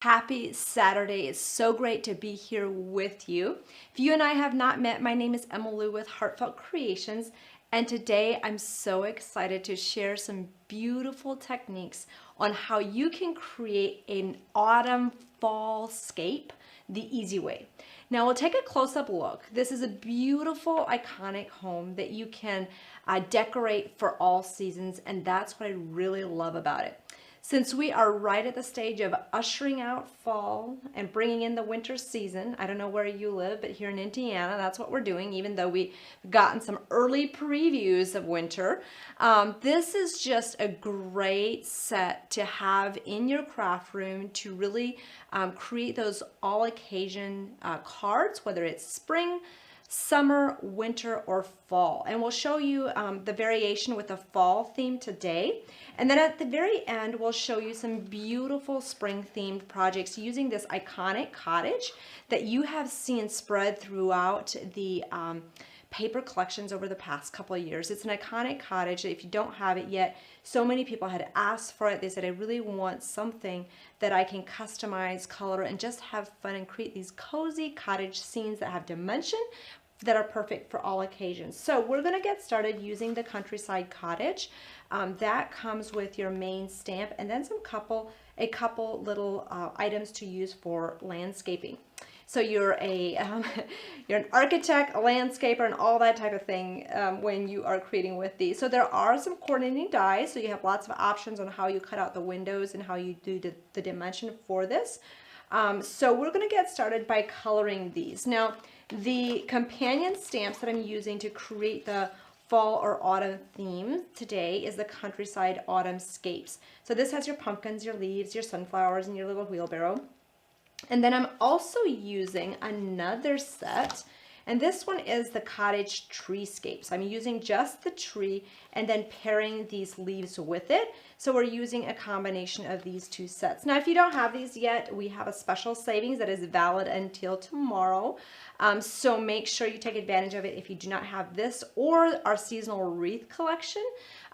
Happy Saturday. It's so great to be here with you. If you and I have not met, my name is Emily with Heartfelt Creations, and today I'm so excited to share some beautiful techniques on how you can create an autumn fall scape the easy way. Now we'll take a close-up look. This is a beautiful, iconic home that you can decorate for all seasons, and that's what I really love about it. Since we are right at the stage of ushering out fall and bringing in the winter season, I don't know where you live, but here in Indiana, that's what we're doing, even though we've gotten some early previews of winter. This is just a great set to have in your craft room to really create those all occasion cards, whether it's spring, summer, winter, or fall. And we'll show you the variation with the fall theme today. And then at the very end, we'll show you some beautiful spring themed projects using this iconic cottage that you have seen spread throughout the paper collections over the past couple of years. It's an iconic cottage. If you don't have it yet, so many people had asked for it. They said, I really want something that I can customize, color, and just have fun and create these cozy cottage scenes that have dimension, that are perfect for all occasions. So we're going to get started using the Countryside Cottage. That comes with your main stamp and then a couple little items to use for landscaping. So you're you're an architect, a landscaper, and all that type of thing when you are creating with these. So there are some coordinating dies, so you have lots of options on how you cut out the windows and how you do the dimension for this. So we're going to get started by coloring these. Now, the companion stamps that I'm using to create the fall or autumn theme today is the Countryside Autumn Scapes. So this has your pumpkins, your leaves, your sunflowers, and your little wheelbarrow. And then I'm also using another set, and this one is the Cottage Treescapes. I'm using just the tree and then pairing these leaves with it. So we're using a combination of these two sets. Now, if you don't have these yet, we have a special savings that is valid until tomorrow. So make sure you take advantage of it if you do not have this or our seasonal wreath collection,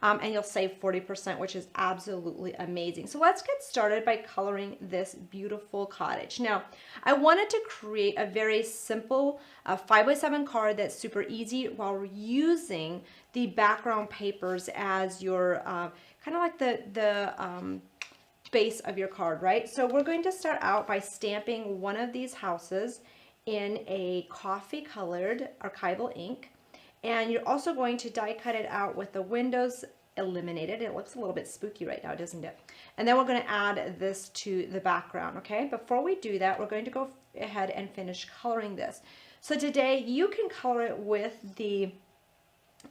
and you'll save 40%, which is absolutely amazing. So let's get started by coloring this beautiful cottage. Now, I wanted to create a very simple 5x7 card that's super easy while using the background papers as your kind of like the base of your card, right? So we're going to start out by stamping one of these houses in a coffee colored archival ink, and you're also going to die cut it out with the windows eliminated. It looks a little bit spooky right now, doesn't it? And then we're going to add this to the background. Okay, before we do that, we're going to go ahead and finish coloring this. So today you can color it with the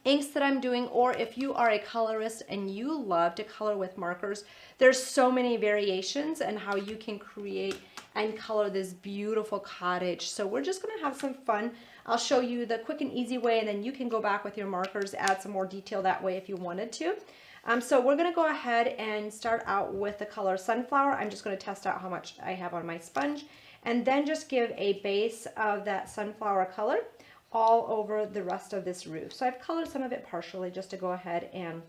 inks that I'm doing, or if you are a colorist and you love to color with markers, there's so many variations and how you can create and color this beautiful cottage. So we're just going to have some fun. I'll show you the quick and easy way, and then you can go back with your markers, add some more detail that way if you wanted to. So we're going to go ahead and start out with the color Sunflower. I'm just going to test out how much I have on my sponge, and then just give a base of that sunflower color all over the rest of this roof. So I've colored some of it partially just to go ahead and,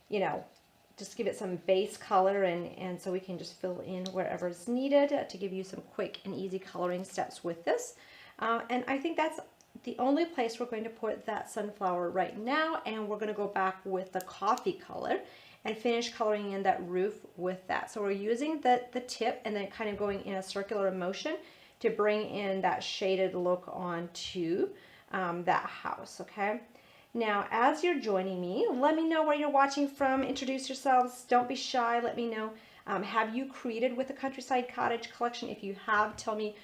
you know, just give it some base color, and so we can just fill in wherever is needed to give you some quick and easy coloring steps with this. And I think that's the only place we're going to put that sunflower right now, and we're going to go back with the coffee color and finish coloring in that roof with that. So we're using the tip and then kind of going in a circular motion to bring in that shaded look onto that house, okay? Now, as you're joining me, let me know where you're watching from. Introduce yourselves. Don't be shy. Let me know. Have you created with the Countryside Cottage collection? If you have, tell me,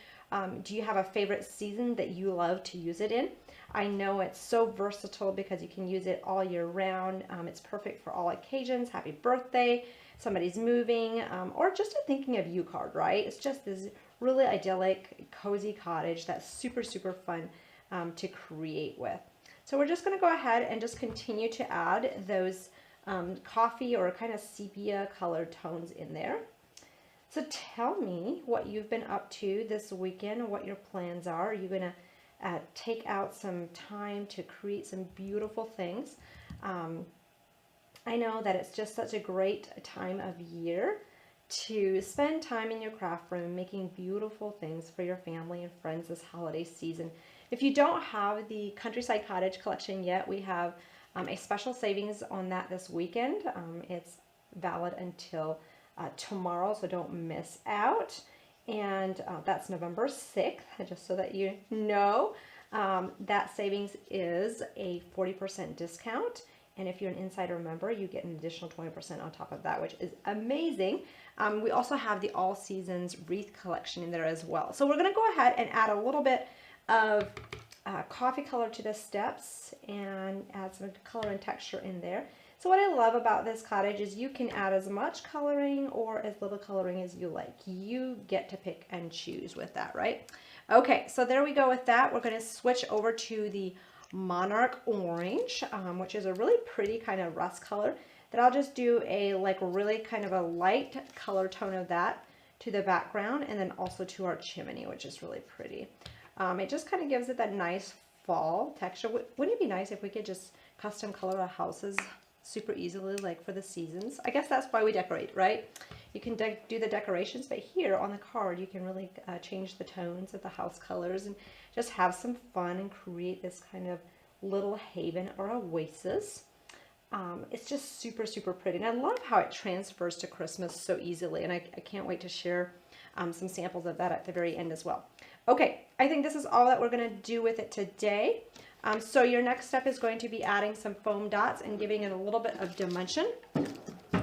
do you have a favorite season that you love to use it in? I know it's so versatile because you can use it all year round. It's perfect for all occasions. Happy birthday, somebody's moving, or just a thinking of you card, right? It's just this really idyllic, cozy cottage that's super, super fun to create with. So we're just going to go ahead and just continue to add those coffee or kind of sepia colored tones in there. So tell me what you've been up to this weekend and what your plans are. Are you going to take out some time to create some beautiful things? I know that it's just such a great time of year to spend time in your craft room making beautiful things for your family and friends this holiday season. If you don't have the Countryside Cottage collection yet, we have a special savings on that this weekend. It's valid until tomorrow, so don't miss out. And that's November 6th, just so that you know. That savings is a 40% discount. And if you're an insider member, you get an additional 20% on top of that, which is amazing. We also have the All Seasons wreath collection in there as well. So we're going to go ahead and add a little bit of coffee color to the steps and add some color and texture in there. So what I love about this cottage is you can add as much coloring or as little coloring as you like. You get to pick and choose with that, right? Okay, so there we go with that. We're going to switch over to the Monarch Orange, which is a really pretty kind of rust color that I'll just do a really kind of a light color tone of that to the background, and then also to our chimney, which is really pretty. It just kind of gives it that nice fall texture. Wouldn't it be nice if we could just custom color our houses super easily, like for the seasons? I guess that's why we decorate, right? You can do the decorations, but here on the card you can really change the tones of the house colors and just have some fun and create this kind of little haven or oasis. It's just super, super pretty. And I love how it transfers to Christmas so easily. And I can't wait to share some samples of that at the very end as well. Okay, I think this is all that we're going to do with it today. So your next step is going to be adding some foam dots and giving it a little bit of dimension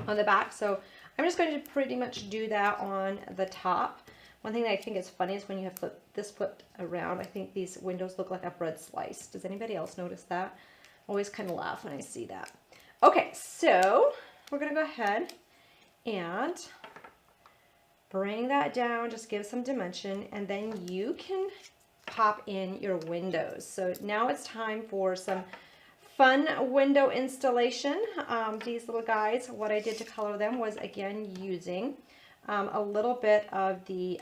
on the back. So I'm just going to pretty much do that on the top. One thing that I think is funny is when you have this flipped around, I think these windows look like a bread slice. Does anybody else notice that? I always kind of laugh when I see that. Okay, so we're going to go ahead and bring that down, just give some dimension, and then you can pop in your windows. So now it's time for some fun window installation. These little guys, what I did to color them was, again, using a little bit of the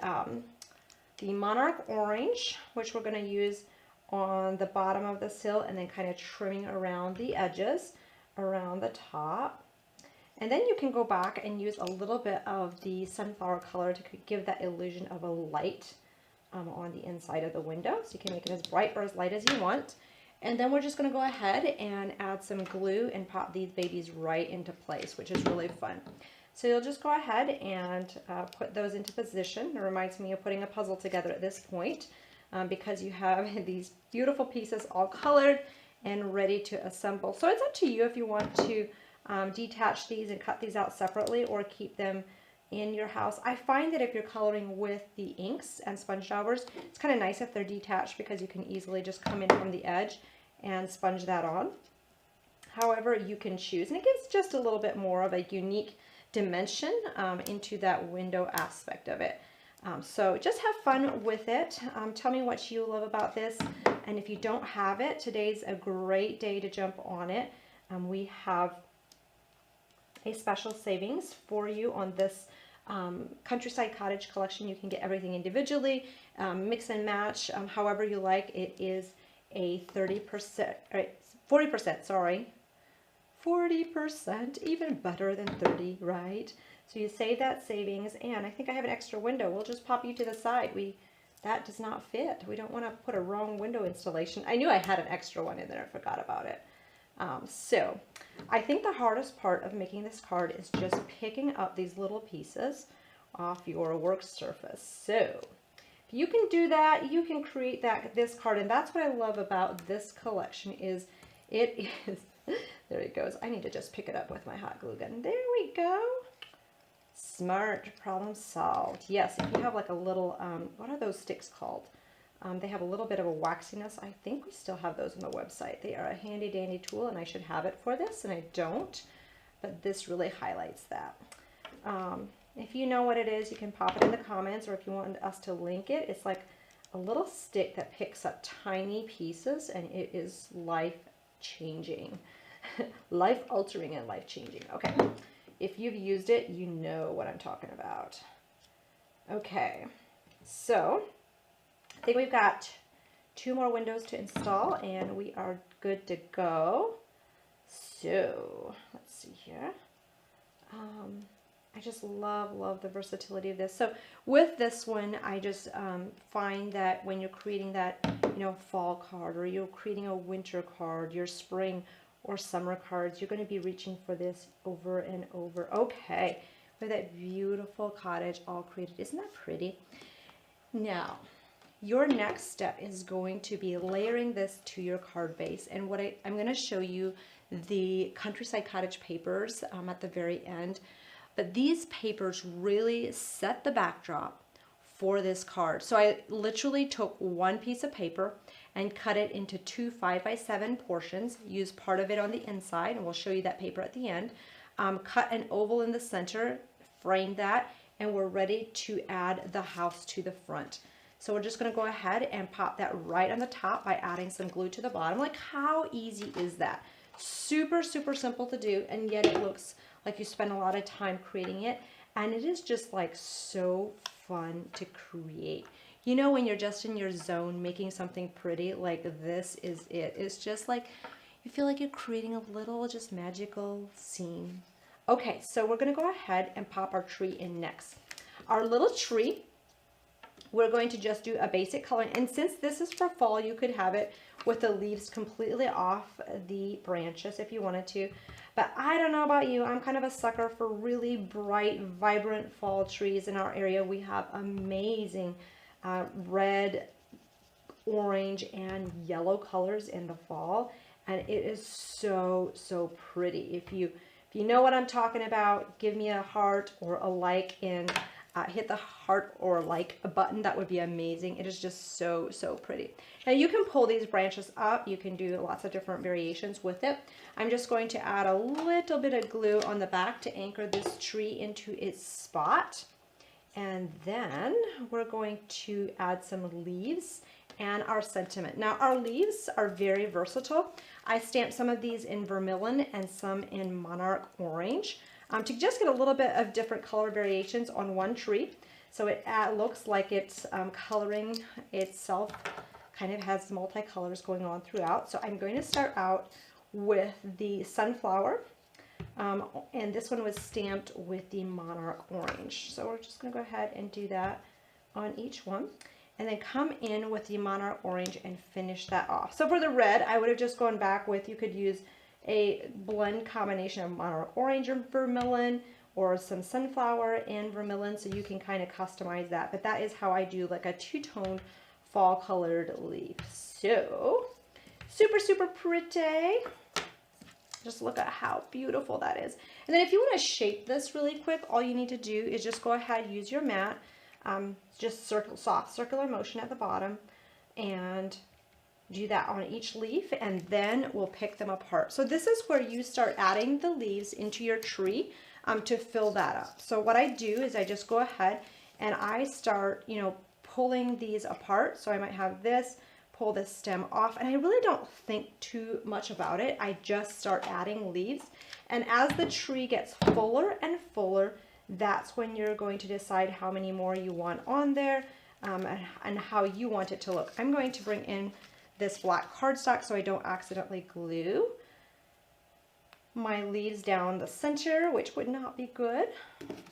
Monarch Orange, which we're going to use on the bottom of the sill, and then kind of trimming around the edges, around the top. And then you can go back and use a little bit of the sunflower color to give that illusion of a light on the inside of the window. So you can make it as bright or as light as you want. And then we're just going to go ahead and add some glue and pop these babies right into place, which is really fun. So you'll just go ahead and put those into position. It reminds me of putting a puzzle together at this point because you have these beautiful pieces all colored and ready to assemble. So it's up to you if you want to detach these and cut these out separately or keep them in your house. I find that if you're coloring with the inks and sponge daubers, it's kind of nice if they're detached because you can easily just come in from the edge and sponge that on. However, you can choose, and it gives just a little bit more of a unique dimension into that window aspect of it. So just have fun with it. Tell me what you love about this, and if you don't have it, today's a great day to jump on it. We have a special savings for you on this Countryside Cottage collection. You can get everything individually, mix and match, however you like. It is a 40%, sorry. 40%, even better than 30, right? So you save that savings, and I think I have an extra window. We'll just pop you to the side. That does not fit. We don't want to put a wrong window installation. I knew I had an extra one in there. I forgot about it. So I think the hardest part of making this card is just picking up these little pieces off your work surface. So if you can do that, you can create this card, and that's what I love about this collection is it is, there it goes. I need to just pick it up with my hot glue gun. There we go. Smart, problem solved. Yes, if you have like a little, what are those sticks called? They have a little bit of a waxiness. I think we still have those on the website. They are a handy dandy tool, and I should have it for this, and I don't, but this really highlights that. If you know what it is, you can pop it in the comments, or if you want us to link it, it's like a little stick that picks up tiny pieces, and it is life-changing. Life-altering and life-changing. Okay, if you've used it, you know what I'm talking about. Okay, so I think we've got 2 more windows to install, and we are good to go. So let's see here. I just love the versatility of this. So with this one, I just find that when you're creating that, fall card, or you're creating a winter card, your spring or summer cards, you're going to be reaching for this over and over. Okay, with that beautiful cottage all created. Isn't that pretty? Now, your next step is going to be layering this to your card base. And what I'm going to show you the Countryside Cottage papers at the very end. But these papers really set the backdrop for this card. So I literally took one piece of paper and cut it into two 5x7 portions, used part of it on the inside, and we'll show you that paper at the end. Cut an oval in the center, framed that, and we're ready to add the house to the front. So we're just going to go ahead and pop that right on the top by adding some glue to the bottom. Like, how easy is that? Super simple to do, and yet it looks like you spend a lot of time creating it, and it is just like so fun to create. You know, when you're just in your zone making something pretty, like this is it. It's just like you feel like you're creating a little just magical scene. Okay, so we're going to go ahead and pop our tree in next. Our little tree, we're going to just do a basic color, and since this is for fall, you could have it with the leaves completely off the branches if you wanted to. But I don't know about you, I'm kind of a sucker for really bright, vibrant fall trees. In our area, we have amazing red, orange, and yellow colors in the fall, and it is so pretty. If you know what I'm talking about, give me a heart or a like, and hit the heart or like a button. That would be amazing. It is just so pretty. Now you can pull these branches up. You can do lots of different variations with it. I'm just going to add a little bit of glue on the back to anchor this tree into its spot. And then we're going to add some leaves and our sentiment. Now our leaves are very versatile. I stamped some of these in vermilion and some in monarch orange. To just get a little bit of different color variations on one tree. So it looks like it's coloring itself, kind of has multicolors going on throughout. So I'm going to start out with the sunflower, and this one was stamped with the monarch orange. So we're just going to go ahead and do that on each one, and then come in with the monarch orange and finish that off. So for the red, I would have just gone back with, you could use a blend combination of monarch orange and vermilion, or some sunflower and vermilion, so you can kind of customize that. But that is how I do like a two-tone fall colored leaf. So super pretty. Just look at how beautiful that is. And then if you want to shape this really quick, all you need to do is just go ahead, use your mat, just soft circular motion at the bottom, and do that on each leaf, and then we'll pick them apart. So this is where you start adding the leaves into your tree to fill that up. So what I do is I just go ahead and I start, pulling these apart. So I might have this, pull this stem off, and I really don't think too much about it. I just start adding leaves, and as the tree gets fuller and fuller, that's when you're going to decide how many more you want on there, and how you want it to look. I'm going to bring in this black cardstock so I don't accidentally glue my leaves down the center, which would not be good.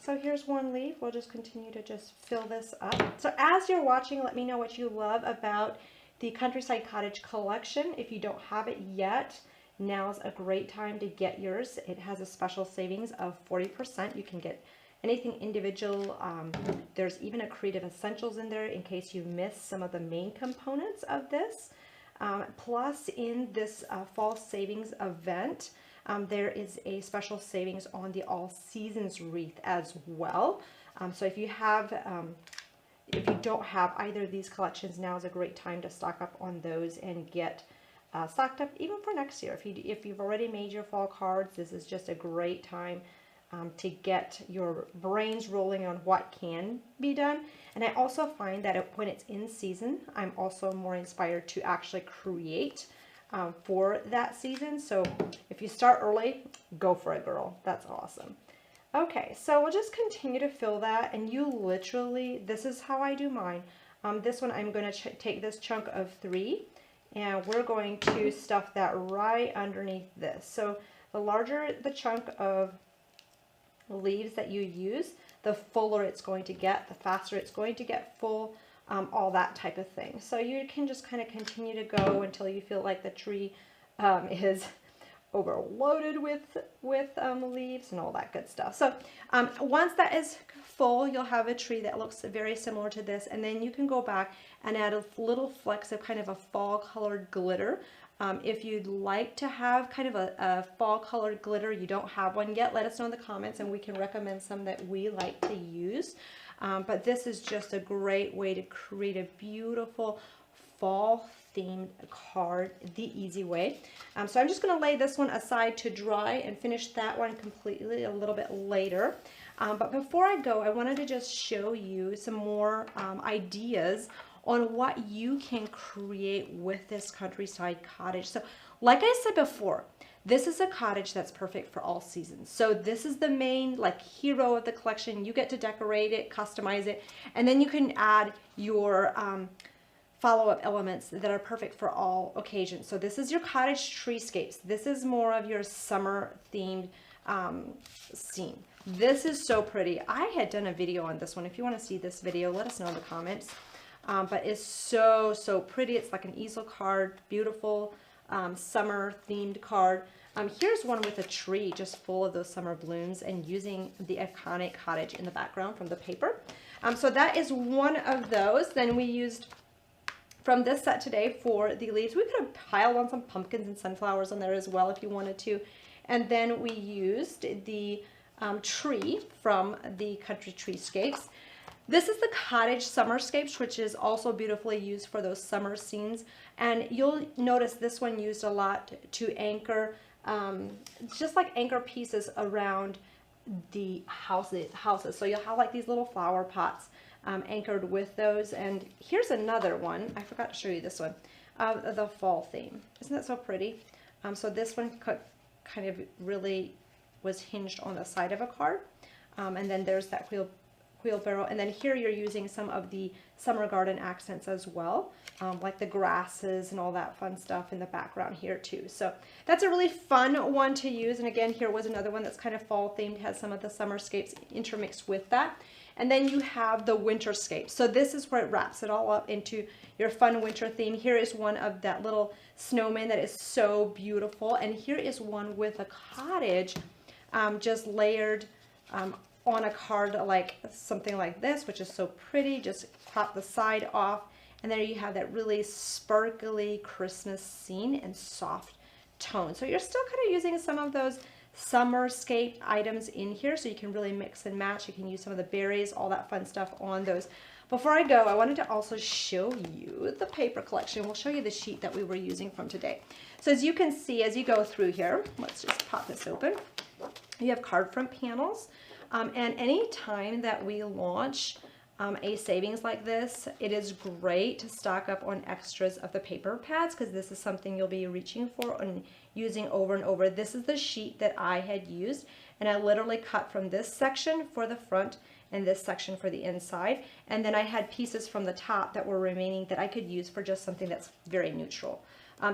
So here's one leaf. We'll just continue to just fill this up. So as you're watching, let me know what you love about the Countryside Cottage collection. If you don't have it yet, now's a great time to get yours. It has a special savings of 40%. You can get anything individual. There's even a Creative Essentials in there in case you miss some of the main components of this. Plus, in this fall savings event, there is a special savings on the All Seasons wreath as well. So if you don't have either of these collections, now is a great time to stock up on those and get stocked up even for next year. If you've already made your fall cards, this is just a great time to get your brains rolling on what can be done. And I also find that when it's in season, I'm also more inspired to actually create for that season. So if you start early, go for it, girl. That's awesome. Okay, so we'll just continue to fill that, and you literally, this is how I do mine. This one, I'm going to take this chunk of 3, and we're going to stuff that right underneath this. So the larger the chunk of leaves that you use, the fuller it's going to get, the faster it's going to get full, all that type of thing. So you can just kind of continue to go until you feel like the tree is overloaded with leaves and all that good stuff. So once that is full, you'll have a tree that looks very similar to this, and then you can go back and add a little flecks of kind of a fall colored glitter. If you'd like to have kind of a fall colored glitter, you don't have one yet, let us know in the comments and we can recommend some that we like to use. But this is just a great way to create a beautiful fall themed card the easy way. So I'm just going to lay this one aside to dry and finish that one completely a little bit later. But before I go, I wanted to just show you some more ideas on what you can create with this countryside cottage. So like I said before, this is a cottage that's perfect for all seasons. So this is the main like hero of the collection. You get to decorate it, customize it, and then you can add your follow-up elements that are perfect for all occasions. So this is your cottage treescapes. This is more of your summer themed scene. This is so pretty. I had done a video on this one. If you want to see this video, let us know in the comments. But it's so, so pretty. It's like an easel card, beautiful summer themed card. Here's one with a tree just full of those summer blooms and using the iconic cottage in the background from the paper. So that is one of those. Then we used from this set today for the leaves. We could have piled on some pumpkins and sunflowers on there as well if you wanted to. And then we used the tree from the Country Treescapes. This is the Cottage Summerscapes, which is also beautifully used for those summer scenes. And you'll notice this one used a lot to anchor, just like anchor pieces around the houses. So you'll have like these little flower pots anchored with those. And here's another one. I forgot to show you this one, the fall theme. Isn't that so pretty? So this one kind of really was hinged on the side of a card. And then there's that wheelbarrow. And then here you're using some of the summer garden accents as well, like the grasses and all that fun stuff in the background here too. So that's a really fun one to use. And again, here was another one that's kind of fall themed, has some of the summerscapes intermixed with that. And then you have the winterscape. So this is where it wraps it all up into your fun winter theme. Here is one of that little snowman that is so beautiful. And here is one with a cottage just layered on a card like something like this, which is so pretty. Just crop the side off. And there you have that really sparkly Christmas scene and soft tone. So you're still kind of using some of those summerscape items in here, so you can really mix and match. You can use some of the berries, all that fun stuff on those. Before I go, I wanted to also show you the paper collection. We'll show you the sheet that we were using from today. So as you can see, as you go through here, let's just pop this open. You have card front panels, and any time that we launch a savings like this, it is great to stock up on extras of the paper pads, because this is something you'll be reaching for and using over and over. This is the sheet that I had used, and I literally cut from this section for the front and this section for the inside, and then I had pieces from the top that were remaining that I could use for just something that's very neutral.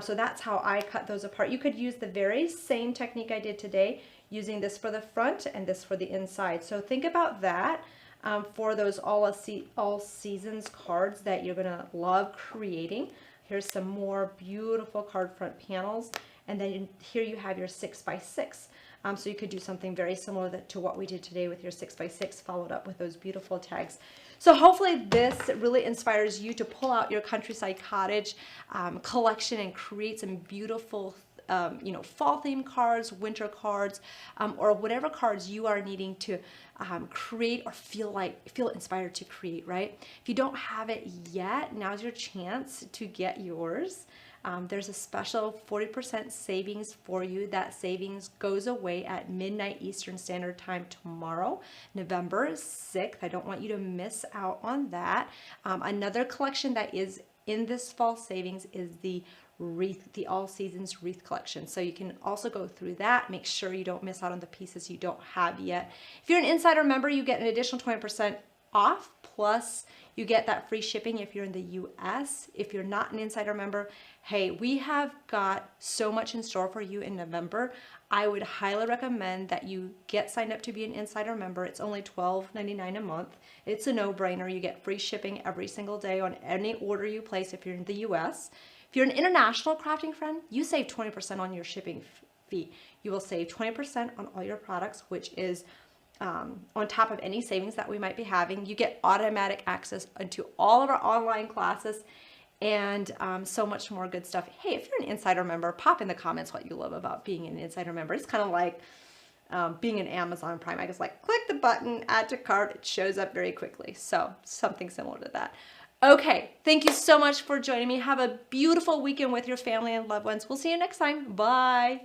So that's how I cut those apart. You could use the very same technique I did today, using this for the front and this for the inside. So think about that. For those all seasons cards that you're gonna love creating. Here's some more beautiful card front panels, and then here you have your 6x6. So you could do something very similar to what we did today with your 6x6, followed up with those beautiful tags. So hopefully this really inspires you to pull out your countryside cottage collection and create some beautiful fall themed cards, winter cards, or whatever cards you are needing to create or feel inspired to create, right? If you don't have it yet, now's your chance to get yours. There's a special 40% savings for you. That savings goes away at midnight Eastern Standard Time tomorrow, November 6th. I don't want you to miss out on that. Another collection that is in this fall savings is the wreath, the all seasons wreath collection. So you can also go through that. Make sure you don't miss out on the pieces you don't have yet. If you're an insider member, you get an additional 20% off plus you get that free shipping if you're in the US. If you're not an Insider member, hey, we have got so much in store for you in November. I would highly recommend that you get signed up to be an Insider member. It's only $12.99 a month. It's a no-brainer. You get free shipping every single day on any order you place if you're in the US. If you're an international crafting friend, you save 20% on your shipping fee. You will save 20% on all your products, which is on top of any savings that we might be having. You get automatic access into all of our online classes and so much more good stuff. Hey, if you're an Insider member, pop in the comments what you love about being an Insider member. It's kind of like being an Amazon Prime. I just like click the button, add to cart, it shows up very quickly. So something similar to that. Okay, thank you so much for joining me. Have a beautiful weekend with your family and loved ones. We'll see you next time. Bye.